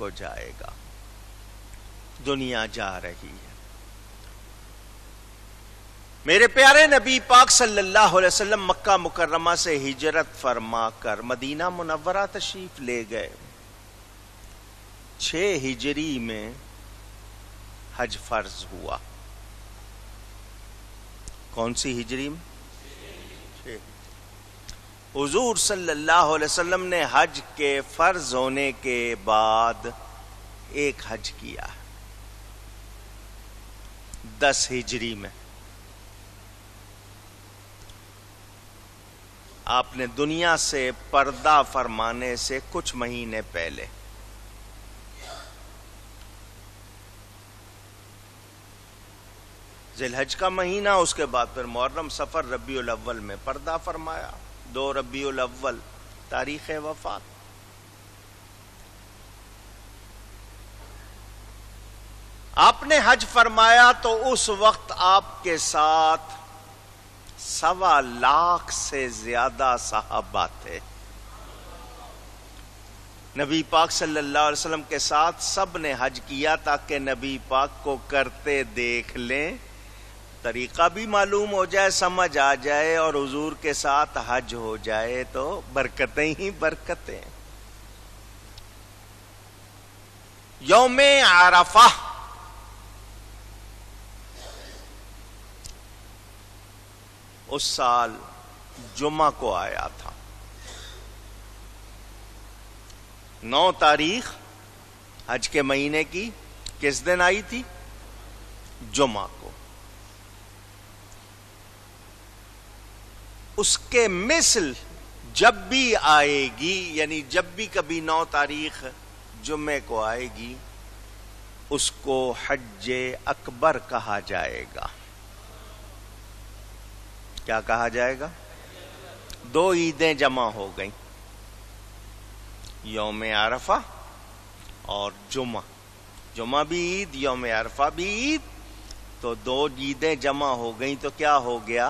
ہو جائے گا. دنیا جا رہی ہے. میرے پیارے نبی پاک صلی اللہ علیہ وسلم مکہ مکرمہ سے ہجرت فرما کر مدینہ منورہ تشریف لے گئے. 6 ہجری میں حج فرض ہوا. کون سی ہجری میں؟ حضور صلی اللہ علیہ وسلم نے حج کے فرض ہونے کے بعد ایک حج کیا 10 ہجری میں. آپ نے دنیا سے پردہ فرمانے سے کچھ مہینے پہلے. ذی الحج کا مہینہ، اس کے بعد پھر محرم، سفر، ربیع الاول میں پردہ فرمایا. 2 ربیع الاول تاریخ وفات. آپ نے حج فرمایا تو اس وقت آپ کے ساتھ 1.25 لاکھ سے زیادہ صحابہ تھے. نبی پاک صلی اللہ علیہ وسلم کے ساتھ سب نے حج کیا تاکہ نبی پاک کو کرتے دیکھ لیں، طریقہ بھی معلوم ہو جائے، سمجھ آ جائے، اور حضور کے ساتھ حج ہو جائے تو برکتیں ہی برکتیں. یوم عرفہ اس سال جمعہ کو آیا تھا. 9 تاریخ حج کے مہینے کی کس دن آئی تھی؟ جمعہ کو. اس کے مثل جب بھی آئے گی، یعنی جب بھی کبھی 9 تاریخ جمعے کو آئے گی، اس کو حج اکبر کہا جائے گا. کیا کہا جائے گا؟ 2 عیدیں جمع ہو گئیں، یوم عرفہ اور جمعہ. جمعہ بھی عید، یوم عرفہ بھی عید، تو 2 عیدیں جمع ہو گئیں تو کیا ہو گیا؟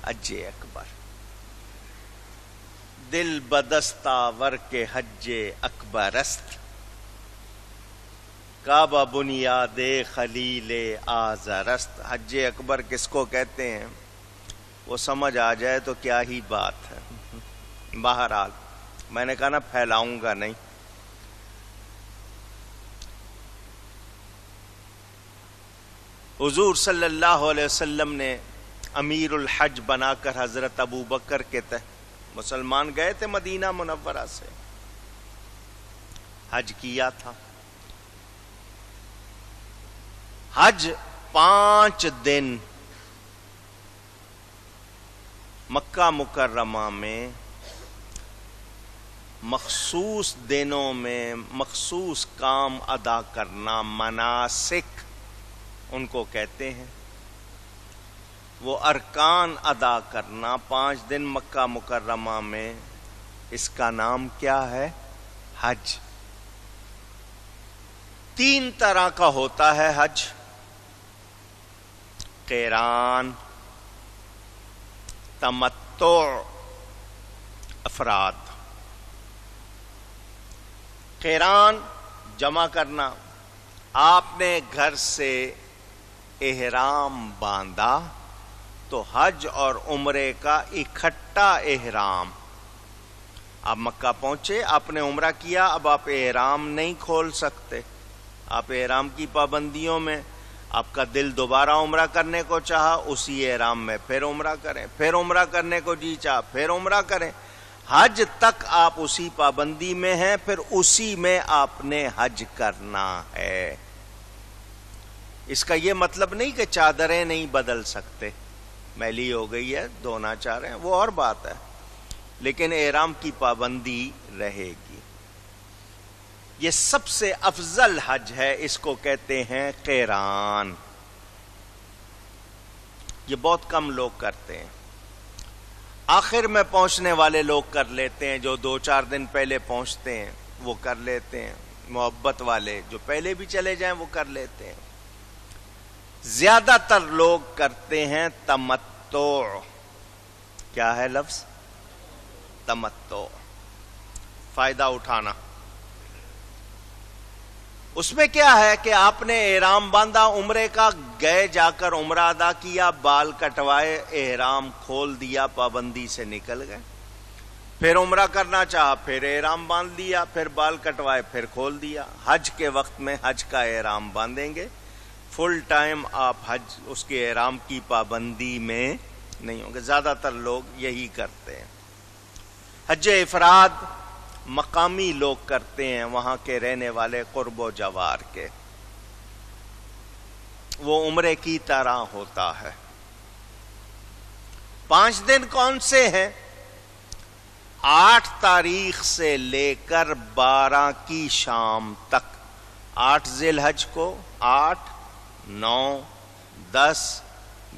حج اکبر. دل بدستاور کے حج اکبر است، کعبہ بنیاد خلیل آزر است. حج اکبر کس کو کہتے ہیں وہ سمجھ آ جائے تو کیا ہی بات ہے. بہرحال میں نے کہا نا پھیلاؤں گا نہیں. حضور صلی اللہ علیہ وسلم نے امیر الحج بنا کر حضرت ابو بکر کے تحت مسلمان گئے تھے مدینہ منورہ سے، حج کیا تھا. حج 5 دن مکہ مکرمہ میں مخصوص دنوں میں مخصوص کام ادا کرنا، مناسک ان کو کہتے ہیں. وہ ارکان ادا کرنا 5 دن مکہ مکرمہ میں، اس کا نام کیا ہے؟ حج. 3 طرح کا ہوتا ہے حج. قران، تمتع، افراد. قران جمع کرنا، آپ نے گھر سے احرام باندھا تو حج اور عمرے کا اکٹھا احرام. آپ مکہ پہنچے، آپ نے عمرہ کیا، اب آپ احرام نہیں کھول سکتے. آپ احرام کی پابندیوں میں، آپ کا دل دوبارہ عمرہ کرنے کو چاہا، اسی احرام میں پھر عمرہ کریں، پھر عمرہ کرنے کو جی چاہا پھر عمرہ کریں. حج تک آپ اسی پابندی میں ہیں، پھر اسی میں آپ نے حج کرنا ہے. اس کا یہ مطلب نہیں کہ چادریں نہیں بدل سکتے، میلی ہو گئی ہے دھونا چاہ رہے ہیں، وہ اور بات ہے، لیکن احرام کی پابندی رہے گی. یہ سب سے افضل حج ہے، اس کو کہتے ہیں قران. یہ بہت کم لوگ کرتے ہیں. آخر میں پہنچنے والے لوگ کر لیتے ہیں، جو 2-4 دن پہلے پہنچتے ہیں وہ کر لیتے ہیں. محبت والے جو پہلے بھی چلے جائیں وہ کر لیتے ہیں. زیادہ تر لوگ کرتے ہیں تمتع. کیا ہے لفظ؟ تمتع. فائدہ اٹھانا. اس میں کیا ہے کہ آپ نے احرام باندھا عمرے کا، گئے جا کر عمرہ ادا کیا، بال کٹوائے، احرام کھول دیا، پابندی سے نکل گئے، پھر عمرہ کرنا چاہا، پھر احرام باندھ لیا، پھر بال کٹوائے، پھر کھول دیا۔ حج کے وقت میں حج کا احرام باندھیں گے، فل ٹائم آپ حج اس کے احرام کی پابندی میں نہیں ہوں گے۔ زیادہ تر لوگ یہی کرتے ہیں۔ حج افراد مقامی لوگ کرتے ہیں، وہاں کے رہنے والے قرب و جوار کے، وہ عمرے کی طرح ہوتا ہے۔ 5 دن کون سے ہیں؟ 8 تاریخ سے لے کر 12 کی شام تک۔ 8 ذی الحج کو، 8، 9، 10،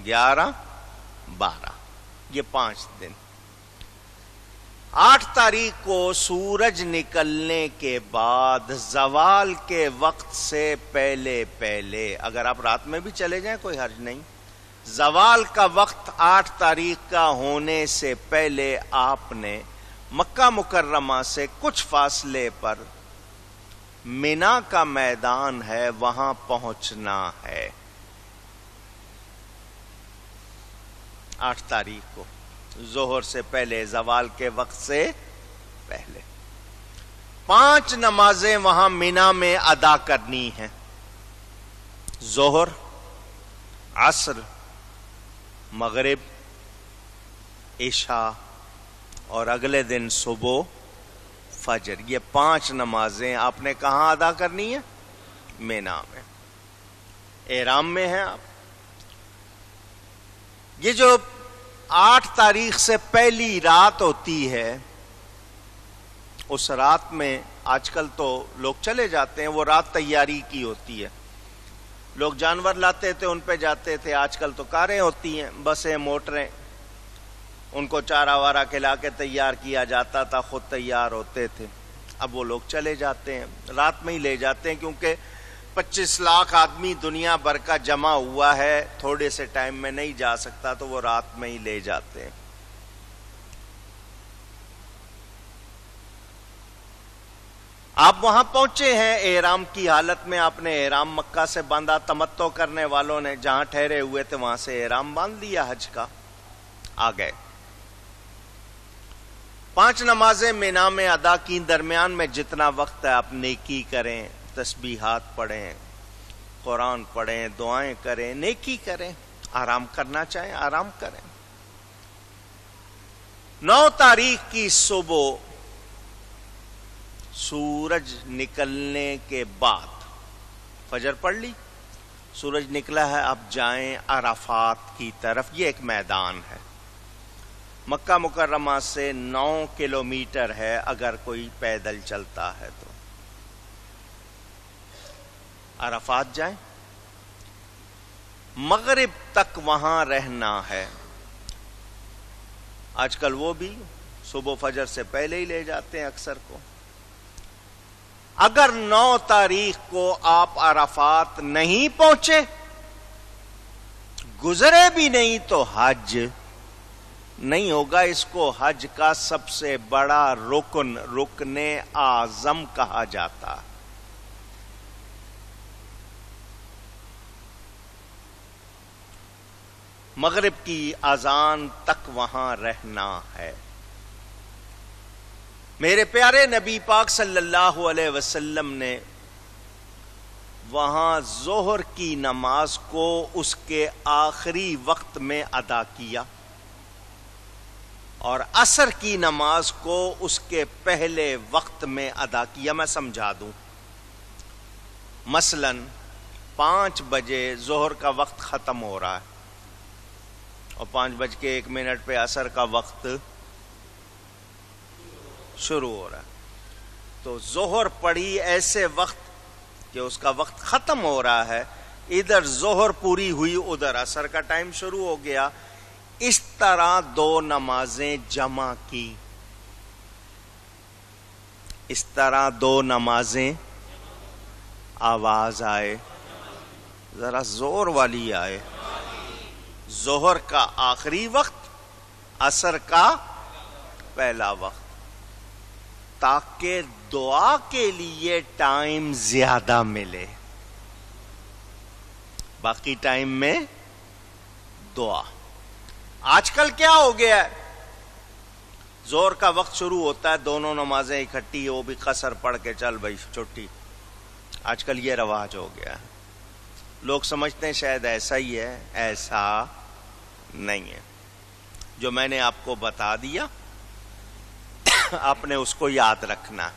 11، 12، یہ 5 دن۔ 8 تاریخ کو سورج نکلنے کے بعد زوال کے وقت سے پہلے اگر آپ رات میں بھی چلے جائیں کوئی حرج نہیں، زوال کا وقت 8 تاریخ کا ہونے سے پہلے آپ نے مکہ مکرمہ سے کچھ فاصلے پر مینا کا میدان ہے، وہاں پہنچنا ہے۔ 8 تاریخ کو ظہر سے پہلے، زوال کے وقت سے پہلے 5 نمازیں وہاں مینا میں ادا کرنی ہیں۔ ظہر، عصر، مغرب، عشاء اور اگلے دن صبح فجر، یہ 5 نمازیں آپ نے کہاں ادا کرنی ہے؟ مینا میں۔ احرام میں ہیں آپ۔ یہ جو 8 تاریخ سے پہلی رات ہوتی ہے، اس رات میں آج کل تو لوگ چلے جاتے ہیں، وہ رات تیاری کی ہوتی ہے۔ لوگ جانور لاتے تھے، ان پہ جاتے تھے، آج کل تو کاریں ہوتی ہیں، بسیں، موٹریں، ان کو چارہ وارہ کھلا کے تیار کیا جاتا تھا، خود تیار ہوتے تھے۔ اب وہ لوگ چلے جاتے ہیں، رات میں ہی لے جاتے ہیں، کیونکہ 25 لاکھ آدمی دنیا بھر کا جمع ہوا ہے، تھوڑے سے ٹائم میں نہیں جا سکتا، تو وہ رات میں ہی لے جاتے ہیں۔ آپ وہاں پہنچے ہیں احرام کی حالت میں، آپ نے احرام مکہ سے باندھا، تمتع کرنے والوں نے جہاں ٹھہرے ہوئے تھے وہاں سے احرام باندھ لیا حج کا، آ گئے۔ 5 نمازیں مینا میں ادا کی، درمیان میں جتنا وقت ہے آپ نیکی کریں، تسبیحات پڑھیں، قرآن پڑھیں، دعائیں کریں، نیکی کریں، آرام کرنا چاہیں آرام کریں۔ 9 تاریخ کی صبح سورج نکلنے کے بعد فجر پڑھ لی، سورج نکلا ہے، اب جائیں عرفات کی طرف۔ یہ ایک میدان ہے، مکہ مکرمہ سے 9 کلومیٹر ہے، اگر کوئی پیدل چلتا ہے تو۔ عرفات جائیں، مغرب تک وہاں رہنا ہے۔ آج کل وہ بھی صبح فجر سے پہلے ہی لے جاتے ہیں اکثر کو۔ اگر 9 تاریخ کو آپ عرفات نہیں پہنچے، گزرے بھی نہیں، تو حج نہیں ہوگا۔ اس کو حج کا سب سے بڑا رکن اعظم کہا جاتا ہے۔ مغرب کی اذان تک وہاں رہنا ہے۔ میرے پیارے نبی پاک صلی اللہ علیہ وسلم نے وہاں ظہر کی نماز کو اس کے آخری وقت میں ادا کیا، اور عصر کی نماز کو اس کے پہلے وقت میں ادا کیا۔ میں سمجھا دوں، مثلا 5 بجے ظہر کا وقت ختم ہو رہا ہے، اور 5:01 پہ عصر کا وقت شروع ہو رہا ہے، تو ظہر پڑھی ایسے وقت کہ اس کا وقت ختم ہو رہا ہے، ادھر ظہر پوری ہوئی، ادھر عصر کا ٹائم شروع ہو گیا۔ اس طرح 2 نمازیں جمع کی، اس طرح 2 نمازیں، آواز آئے ذرا زور والی آئے، ظہر کا آخری وقت، عصر کا پہلا وقت، تاکہ دعا کے لیے ٹائم زیادہ ملے. باقی ٹائم میں دعا. آج کل کیا ہو گیا ہے؟ زور کا وقت شروع ہوتا ہے، دونوں نمازیں اکٹھی، وہ بھی قصر پڑھ کے چل بھائی چھٹی. آج کل یہ رواج ہو گیا ہے. لوگ سمجھتے ہیں شاید ایسا ہی ہے، ایسا نہیں ہے. جو میں نے آپ کو بتا دیا آپ نے اس کو یاد رکھنا.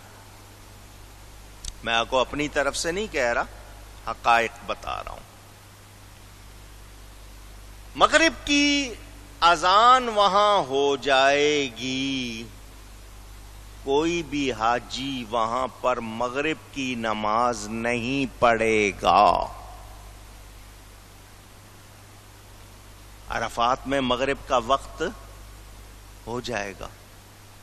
میں آپ کو اپنی طرف سے نہیں کہہ رہا، حقائق بتا رہا ہوں. مغرب کی اذان وہاں ہو جائے گی، کوئی بھی حاجی وہاں پر مغرب کی نماز نہیں پڑھے گا. عرفات میں مغرب کا وقت ہو جائے گا،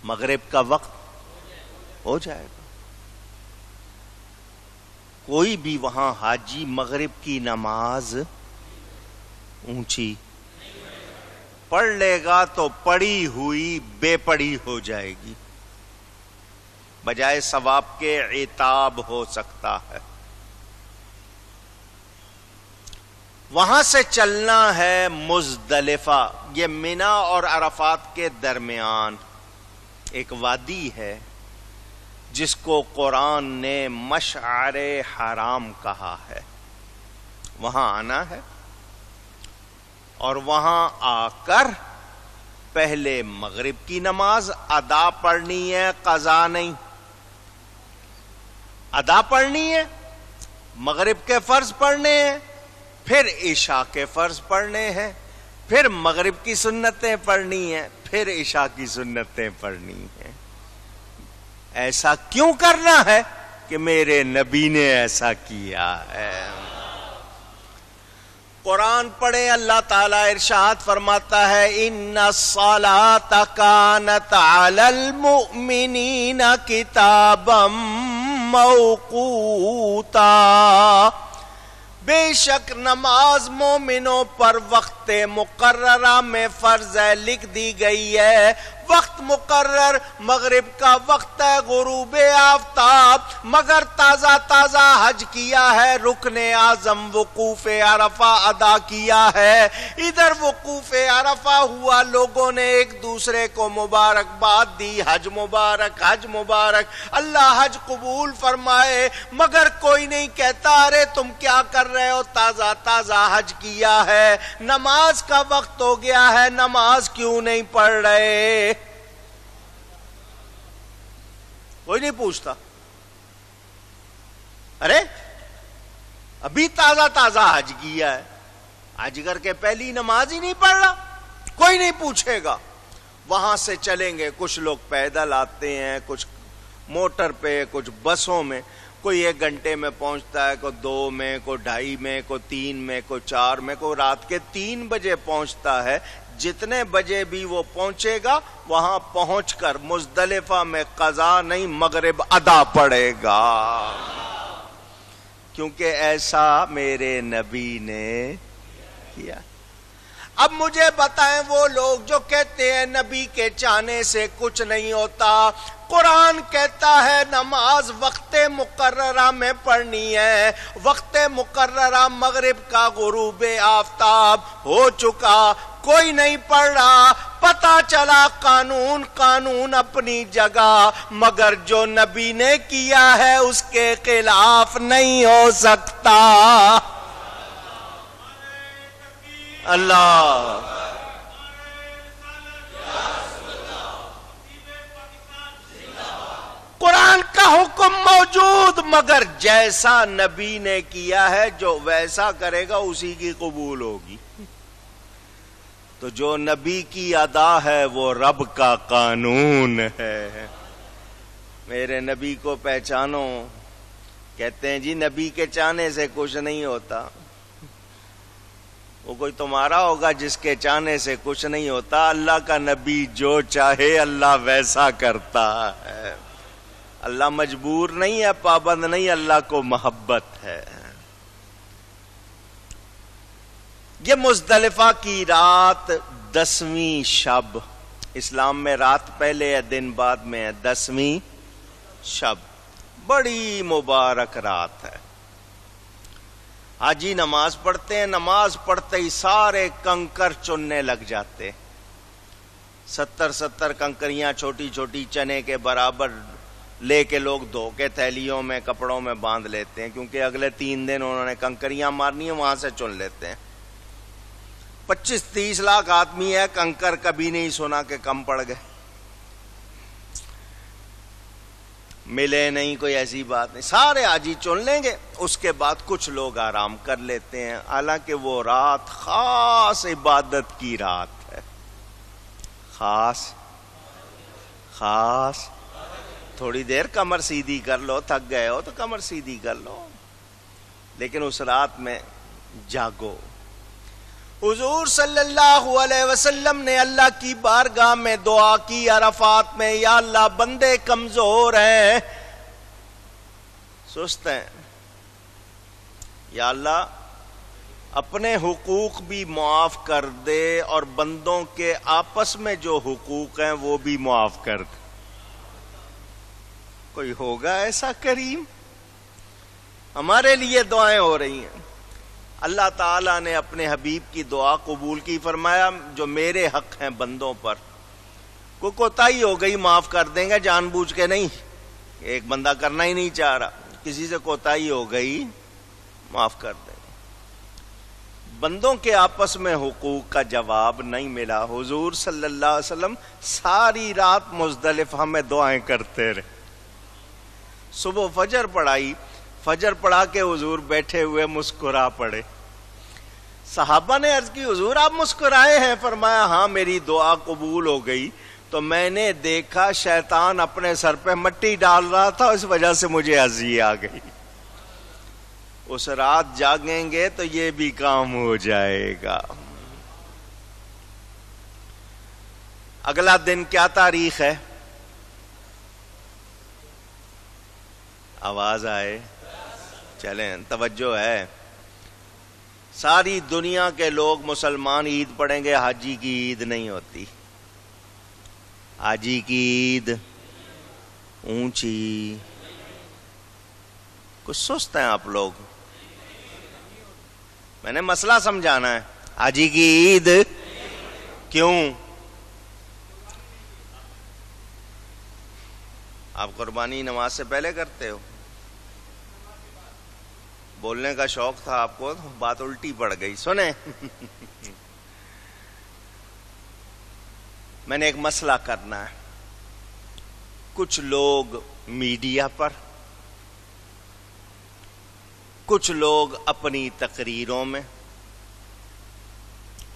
مغرب کا وقت ہو جائے گا. کوئی بھی وہاں حاجی مغرب کی نماز اونچی پڑھ لے گا تو پڑھی ہوئی بے پڑھی ہو جائے گی، بجائے ثواب کے عتاب ہو سکتا ہے. وہاں سے چلنا ہے مزدلفہ. یہ منا اور عرفات کے درمیان ایک وادی ہے جس کو قرآن نے مشعر حرام کہا ہے. وہاں آنا ہے اور وہاں آ کر پہلے مغرب کی نماز ادا پڑھنی ہے، قضا نہیں. ادا پڑھنی ہے، مغرب کے فرض پڑھنے ہیں، پھر عشاء کے فرض پڑھنے ہیں، پھر مغرب کی سنتیں پڑھنی ہیں، پھر عشاء کی سنتیں پڑھنی ہیں. ایسا کیوں کرنا ہے؟ کہ میرے نبی نے ایسا کیا ہے. قرآن پڑھیں، اللہ تعالیٰ ارشاد فرماتا ہے ان الصلاۃ کانت علی المؤمنین کتابا موقوتا. بے شک نماز مومنوں پر وقت مقررہ میں فرض ہے، لکھ دی گئی ہے. وقت مقرر مغرب کا وقت ہے، غروب آفتاب. مگر تازہ تازہ حج کیا ہے، رکن اعظم وقوف عرفہ ادا کیا ہے. ادھر وقوف عرفہ ہوا، لوگوں نے ایک دوسرے کو مبارکباد دی، حج مبارک، حج مبارک، اللہ حج قبول فرمائے. مگر کوئی نہیں کہتا ارے تم کیا کر رہے ہو، تازہ تازہ حج کیا ہے، نماز کا وقت ہو گیا ہے، نماز کیوں نہیں پڑھ رہے؟ کوئی نہیں پوچھتا. ارے ابھی تازہ تازہ حج کیا ہے، حج کر کے پہلی نماز ہی نہیں پڑھ رہا. کوئی نہیں پوچھے گا. وہاں سے چلیں گے، کچھ لوگ پیدل آتے ہیں، کچھ موٹر پہ، کچھ بسوں میں. کوئی 1 گھنٹے میں پہنچتا ہے، کوئی 2 میں، کوئی 2.5 میں، کوئی 3 میں، کوئی 4 میں، کوئی رات کے 3 بجے پہنچتا ہے. جتنے بجے بھی وہ پہنچے گا وہاں پہنچ کر مزدلفہ میں قضا نہیں، مغرب ادا پڑے گا. کیونکہ ایسا میرے نبی نے کیا. اب مجھے بتائیں وہ لوگ جو کہتے ہیں نبی کے چاہنے سے کچھ نہیں ہوتا. قرآن کہتا ہے نماز وقت مقررہ میں پڑھنی ہے. وقت مقررہ مغرب کا غروب آفتاب ہو چکا، کوئی نہیں پڑھ رہا. پتا چلا قانون اپنی جگہ، مگر جو نبی نے کیا ہے اس کے خلاف نہیں ہو سکتا. اللہ قرآن کا حکم موجود، مگر جیسا نبی نے کیا ہے جو ویسا کرے گا اسی کی قبول ہوگی. تو جو نبی کی ادا ہے وہ رب کا قانون ہے. میرے نبی کو پہچانو. کہتے ہیں جی نبی کے چاہنے سے کچھ نہیں ہوتا. وہ کوئی تمہارا ہوگا جس کے چاہنے سے کچھ نہیں ہوتا. اللہ کا نبی جو چاہے اللہ ویسا کرتا ہے. اللہ مجبور نہیں ہے، پابند نہیں، اللہ کو محبت ہے. یہ مزدلفہ کی رات 10ویں شب. اسلام میں رات پہلے ہے، دن بعد میں ہے. 10ویں شب، بڑی مبارک رات ہے۔ حاجی نماز پڑھتے ہیں، نماز پڑھتے ہی سارے کنکر چننے لگ جاتے، 70 کنکریاں چھوٹی چھوٹی چنے کے برابر لے کے لوگ دھو کے تھیلیوں میں کپڑوں میں باندھ لیتے ہیں، کیونکہ اگلے 3 دن انہوں نے کنکریاں مارنی ہیں، وہاں سے چن لیتے ہیں۔ 25-30 لاکھ آدمی ہے، کنکر کبھی نہیں سنا کہ کم پڑ گئے، ملے نہیں، کوئی ایسی بات نہیں، سارے حاجی چن لیں گے۔ اس کے بعد کچھ لوگ آرام کر لیتے ہیں، حالانکہ وہ رات خاص عبادت کی رات ہے، خاص تھوڑی دیر کمر سیدھی کر لو، تھک گئے ہو تو کمر سیدھی کر لو، لیکن اس رات میں جاگو۔ حضور صلی اللہ علیہ وسلم نے اللہ کی بارگاہ میں دعا کی عرفات میں، یا اللہ بندے کمزور ہیں، سست ہیں، یا اللہ اپنے حقوق بھی معاف کر دے اور بندوں کے آپس میں جو حقوق ہیں وہ بھی معاف کر دے۔ کوئی ہوگا ایسا کریم؟ ہمارے لیے دعائیں ہو رہی ہیں، اللہ تعالیٰ نے اپنے حبیب کی دعا قبول کی، فرمایا جو میرے حق ہیں بندوں پر، کوئی کوتاہی ہو گئی معاف کر دیں گے، جان بوجھ کے نہیں، ایک بندہ کرنا ہی نہیں چاہ رہا، کسی سے کوتاہی ہو گئی معاف کر دیں گے۔ بندوں کے آپس میں حقوق کا جواب نہیں ملا، حضور صلی اللہ علیہ وسلم ساری رات مزدلفہ میں دعائیں کرتے رہے، صبح فجر پڑھائی، فجر پڑھا کے حضور بیٹھے ہوئے مسکرا پڑے۔ صحابہ نے عرض کی حضور آپ مسکرائے ہیں؟ فرمایا ہاں میری دعا قبول ہو گئی، تو میں نے دیکھا شیطان اپنے سر پہ مٹی ڈال رہا تھا، اس وجہ سے مجھے ہنسی آ گئی۔ اس رات جاگیں گے تو یہ بھی کام ہو جائے گا۔ اگلا دن کیا تاریخ ہے؟ آواز آئے، چلیں توجہ ہے، ساری دنیا کے لوگ مسلمان عید پڑھیں گے، حاجی کی عید نہیں ہوتی، حاجی کی عید اونچی، کچھ سست ہیں آپ لوگ، میں نے مسئلہ سمجھانا ہے، حاجی کی عید کیوں؟ آپ قربانی نماز سے پہلے کرتے ہو؟ بولنے کا شوق تھا آپ کو، بات الٹی پڑ گئی، سنیں میں نے ایک مسئلہ کرنا ہے، کچھ لوگ میڈیا پر، کچھ لوگ اپنی تقریروں میں،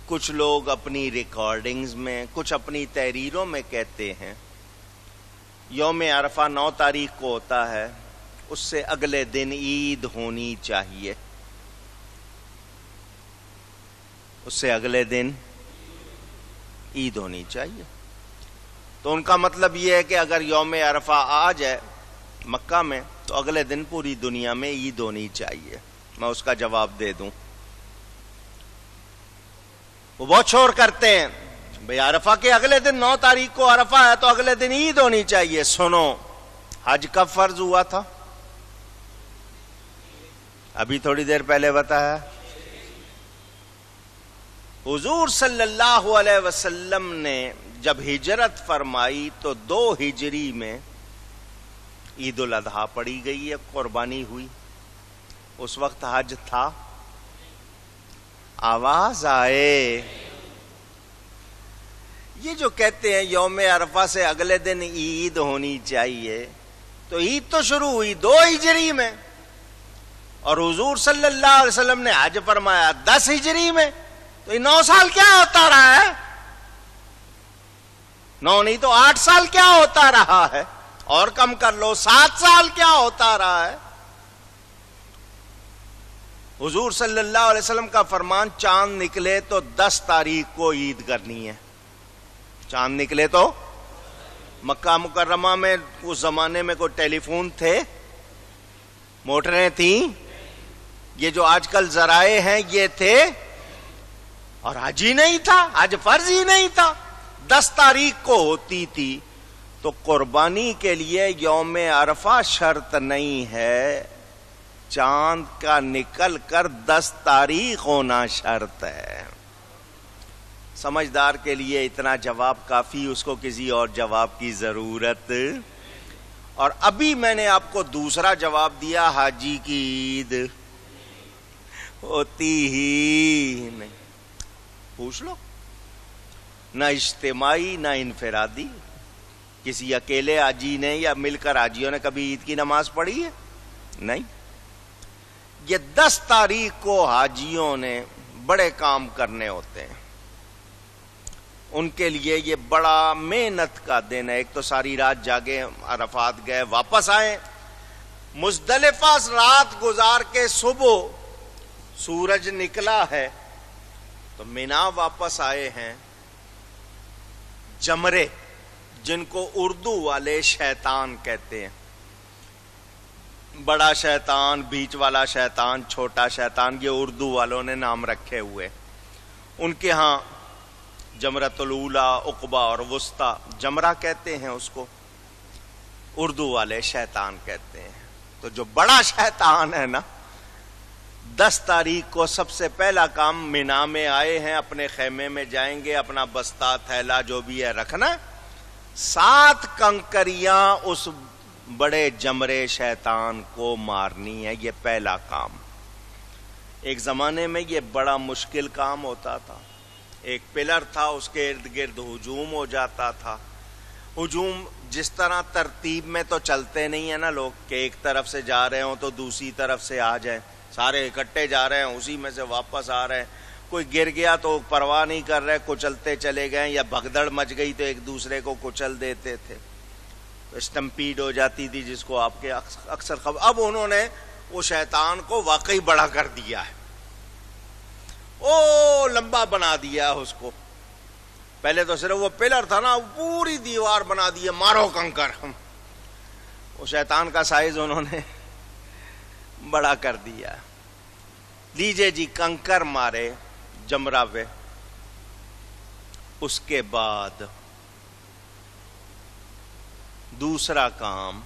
کچھ لوگ اپنی ریکارڈنگز میں، کچھ اپنی تحریروں میں کہتے ہیں یوم عرفہ 9 تاریخ کو ہوتا ہے، اس سے اگلے دن عید ہونی چاہیے، اس سے اگلے دن عید ہونی چاہیے۔ تو ان کا مطلب یہ ہے کہ اگر یوم عرفہ آ جائے مکہ میں تو اگلے دن پوری دنیا میں عید ہونی چاہیے۔ میں اس کا جواب دے دوں، وہ بہت شور کرتے ہیں بھئی عرفہ کے اگلے دن 9 تاریخ کو عرفہ ہے تو اگلے دن عید ہونی چاہیے۔ سنو، حج کب فرض ہوا تھا؟ ابھی تھوڑی دیر پہلے بتایا، حضور صلی اللہ علیہ وسلم نے جب ہجرت فرمائی تو 2 ہجری میں عید الاضحیٰ پڑھی گئی ہے، قربانی ہوئی، اس وقت حج تھا؟ آواز آئے؟ یہ جو کہتے ہیں یوم عرفہ سے اگلے دن عید ہونی چاہیے، تو عید تو شروع ہوئی 2 ہجری میں، اور حضور صلی اللہ علیہ وسلم نے حج فرمایا 10 ہجری میں، تو یہ 9 سال کیا ہوتا رہا ہے؟ 9 نہیں تو 8 سال کیا ہوتا رہا ہے؟ اور کم کر لو، 7 سال کیا ہوتا رہا ہے؟ حضور صلی اللہ علیہ وسلم کا فرمان چاند نکلے تو 10 تاریخ کو عید کرنی ہے۔ چاند نکلے تو، مکہ مکرمہ میں اس زمانے میں کوئی ٹیلی فون تھے، موٹریں تھیں، یہ جو آج کل ذرائع ہیں یہ تھے، اور حج ہی نہیں تھا، حج فرض ہی نہیں تھا، 10 تاریخ کو ہوتی تھی۔ تو تو قربانی کے لیے یوم عرفہ شرط نہیں ہے، چاند کا نکل کر 10 تاریخ ہونا شرط ہے۔ سمجھدار کے لیے اتنا جواب کافی، اس کو کسی اور جواب کی ضرورت۔ اور ابھی میں نے آپ کو دوسرا جواب دیا، حاجی کی عید ہوتی ہی نہیں۔ پوچھ لو، نہ اجتماعی نہ انفرادی، کسی اکیلے حاجی نے یا مل کر حاجیوں نے کبھی عید کی نماز پڑھی ہے؟ نہیں۔ یہ 10 تاریخ کو حاجیوں نے بڑے کام کرنے ہوتے ہیں، ان کے لیے یہ بڑا محنت کا دن ہے۔ ایک تو ساری رات جاگے، عرفات گئے، واپس آئے، مزدلفہ رات گزار کے صبح سورج نکلا ہے تو مینا واپس آئے ہیں۔ جمرے، جن کو اردو والے شیطان کہتے ہیں، بڑا شیطان، بیچ والا شیطان، چھوٹا شیطان، یہ اردو والوں نے نام رکھے ہوئے۔ ان کے ہاں جمرۃ الاولیٰ، عقبہ اور وسطیٰ، جمرہ کہتے ہیں اس کو، اردو والے شیطان کہتے ہیں۔ تو جو بڑا شیطان ہے نا، 10 تاریخ کو سب سے پہلا کام، مینا میں آئے ہیں، اپنے خیمے میں جائیں گے، اپنا بستہ تھیلا جو بھی ہے رکھنا، 7 کنکریاں اس بڑے جمرے شیطان کو مارنی ہے، یہ پہلا کام۔ ایک زمانے میں یہ بڑا مشکل کام ہوتا تھا، ایک پلر تھا، اس کے ارد گرد ہجوم ہو جاتا تھا۔ ہجوم جس طرح ترتیب میں تو چلتے نہیں ہیں نا لوگ، کہ ایک طرف سے جا رہے ہوں تو دوسری طرف سے آ جائیں، سارے اکٹھے جا رہے ہیں، اسی میں سے واپس آ رہے ہیں۔ کوئی گر گیا تو پرواہ نہیں کر رہے، کچلتے چلے گئے، یا بھگدڑ مچ گئی تو ایک دوسرے کو کچل دیتے تھے، تو اسٹمپیڈ ہو جاتی تھی، جس کو آپ کے اکثر خبر۔ اب انہوں نے وہ شیطان کو واقعی بڑا کر دیا ہے، او لمبا بنا دیا اس کو۔ پہلے تو صرف وہ پلر تھا نا، پوری دیوار بنا دی، مارو کنکر۔ وہ شیطان کا سائز انہوں نے بڑا کر دیا۔ لیجئے جی، کنکر مارے جمرہ پہ، اس کے بعد دوسرا کام